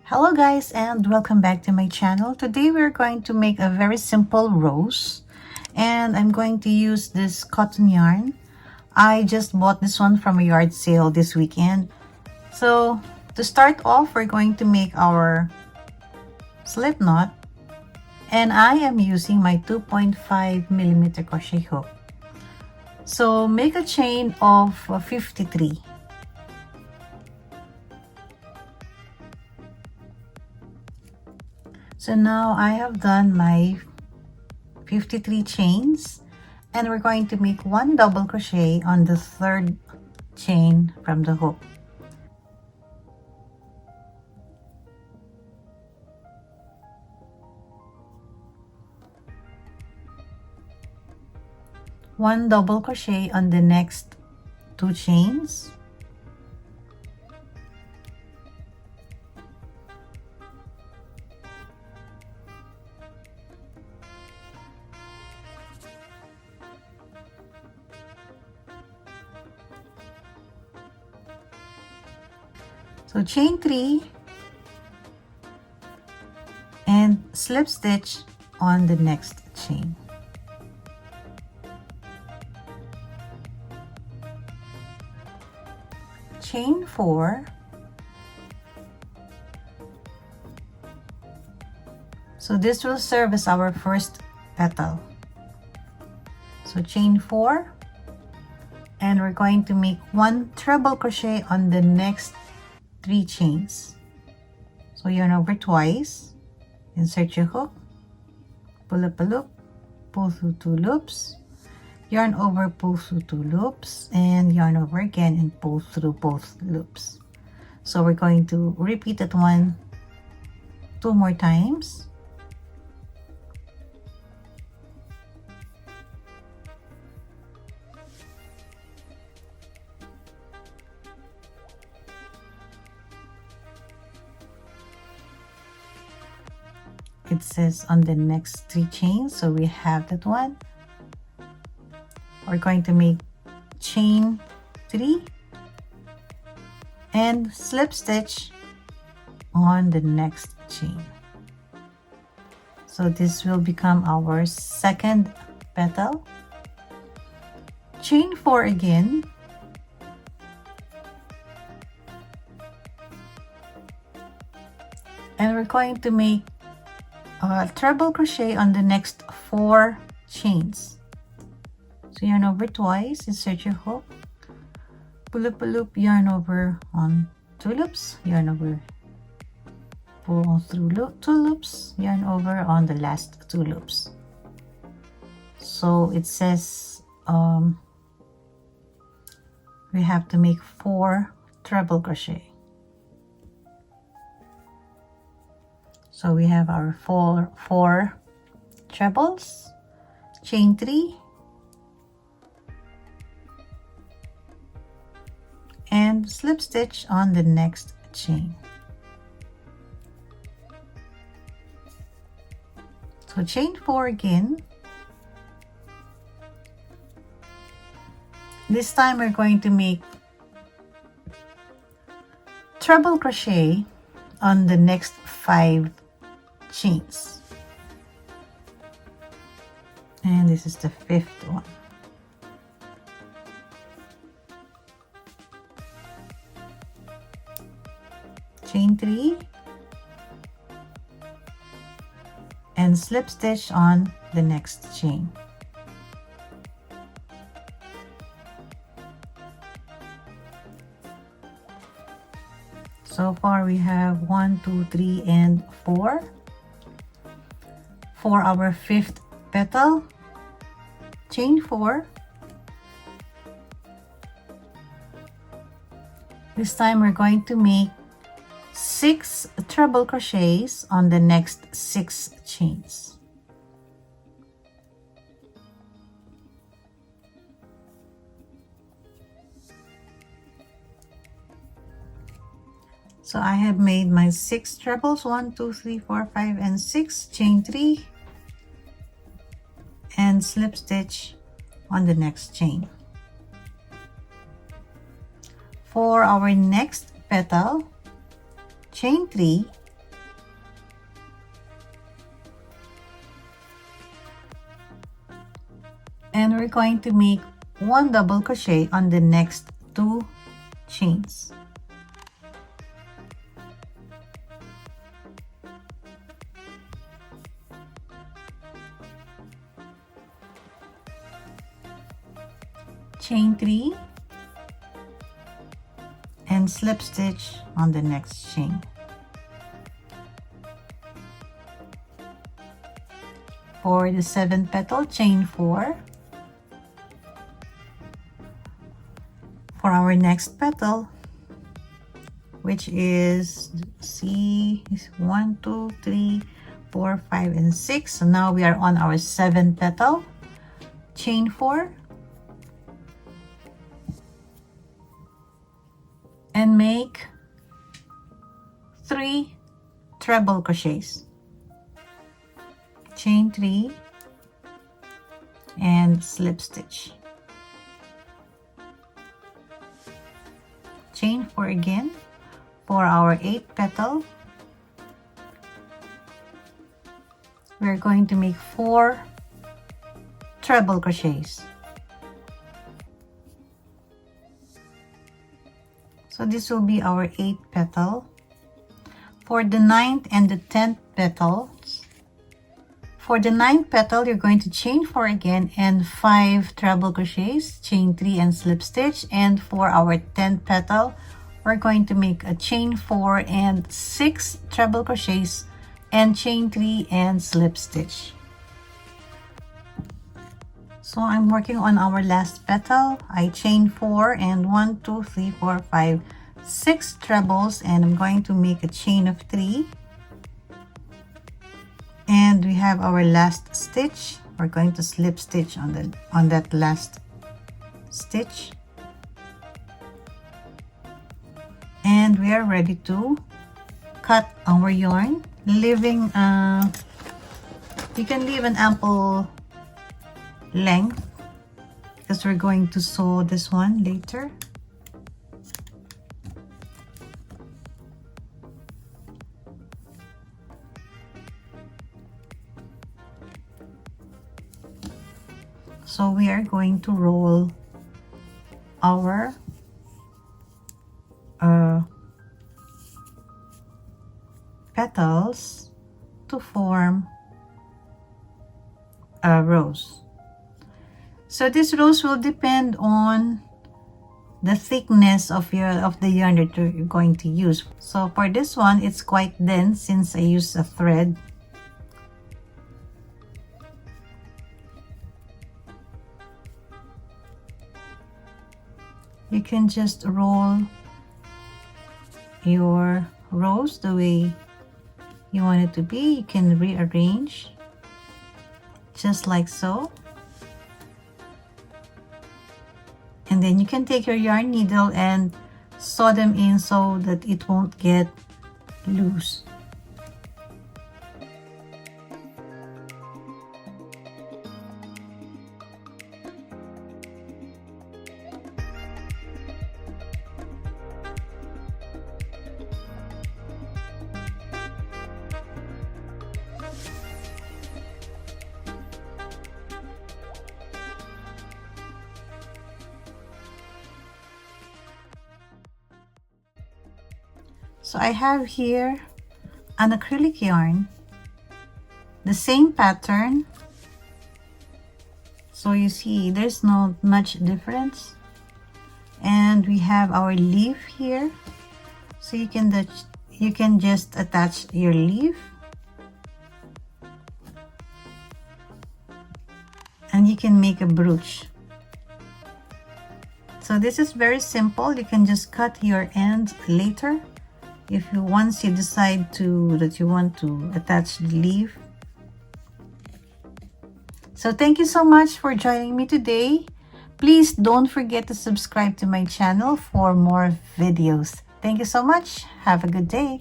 Hello guys, and welcome back to my channel. Today we're going to make a very simple rose, and I'm going to use this cotton yarn. I just bought this one from a yard sale this weekend. So to start off, we're going to make our slip knot, and I am using my 2.5mm crochet hook. So make a chain of 53. So now I have done my 53 chains, and we're going to make one double crochet on the third chain from the hook. One double crochet on the next two chains. So chain 3 and slip stitch on the next chain. Chain 4. So this will serve as our first petal. So chain 4, and we're going to make one treble crochet on the next 3 chains. So yarn over twice, insert your hook, pull up a loop, pull through 2 loops, yarn over, pull through 2 loops, and yarn over again and pull through both loops. So we're going to repeat that one 2 more times. It says on the next 3 chains, so we have that one. We're going to make chain 3 and slip stitch on the next chain. So this will become our second petal. Chain 4 again, and we're going to make a treble crochet on the next 4 chains. So yarn over twice, insert your hook, pull up a loop, yarn over on 2 loops, yarn over, pull through 2 loops, yarn over on the last 2 loops. So it says we have to make 4 treble crochet. So we have our four trebles, chain 3, and slip stitch on the next chain. So chain 4 again. This time we're going to make treble crochet on the next 5 chains, and this is the 5th one. Chain 3 and slip stitch on the next chain. So far we have 1, 2, 3, and 4 for our 5th petal. Chain 4. This time we're going to make 6 treble crochets on the next 6 chains. So I have made my 6 trebles, 1, 2, 3, 4, 5, and 6, chain 3, and slip stitch on the next chain. For our next petal, chain 3 we're going to make 1 double crochet on the next 2 chains. Chain 3 and slip stitch on the next chain. For the 7th petal, chain 4. For our next petal, which is, see, 1, 2, 3, 4, 5, and 6. So now we are on our 7th petal. Chain 4 and make 3 treble crochets. Chain 3 and slip stitch. Chain 4 again for our 8th petal. We're going to make 4 treble crochets. So this will be our 8th petal. For the 9th and the 10th petals, for the 9th petal, you're going to chain 4 again and 5 treble crochets, chain 3 and slip stitch. And for our 10th petal, we're going to make a chain 4 and 6 treble crochets and chain 3 and slip stitch. So I'm working on our last petal. I chain 4 and 1, 2, 3, 4, 5, 6 trebles, and I'm going to make a chain of 3. And we have our last stitch. We're going to slip stitch on that last stitch, and we are ready to cut our yarn, leaving you can leave an ample length because we're going to sew this one later. So we are going to roll our petals to form a rose. So this rose will depend on the thickness of the yarn that you're going to use. So for this one, it's quite dense since I use a thread. You can just roll your rose the way you want it to be. You can rearrange just like so. And then you can take your yarn needle and sew them in so that it won't get loose. So I have here an acrylic yarn, the same pattern. So you see there's not much difference. And we have our leaf here. So you can just attach your leaf. And you can make a brooch. So this is very simple. You can just cut your ends later. Once you decide that you want to attach the leaf. So thank you so much for joining me today. Please don't forget to subscribe to my channel for more videos. Thank you so much. Have a good day.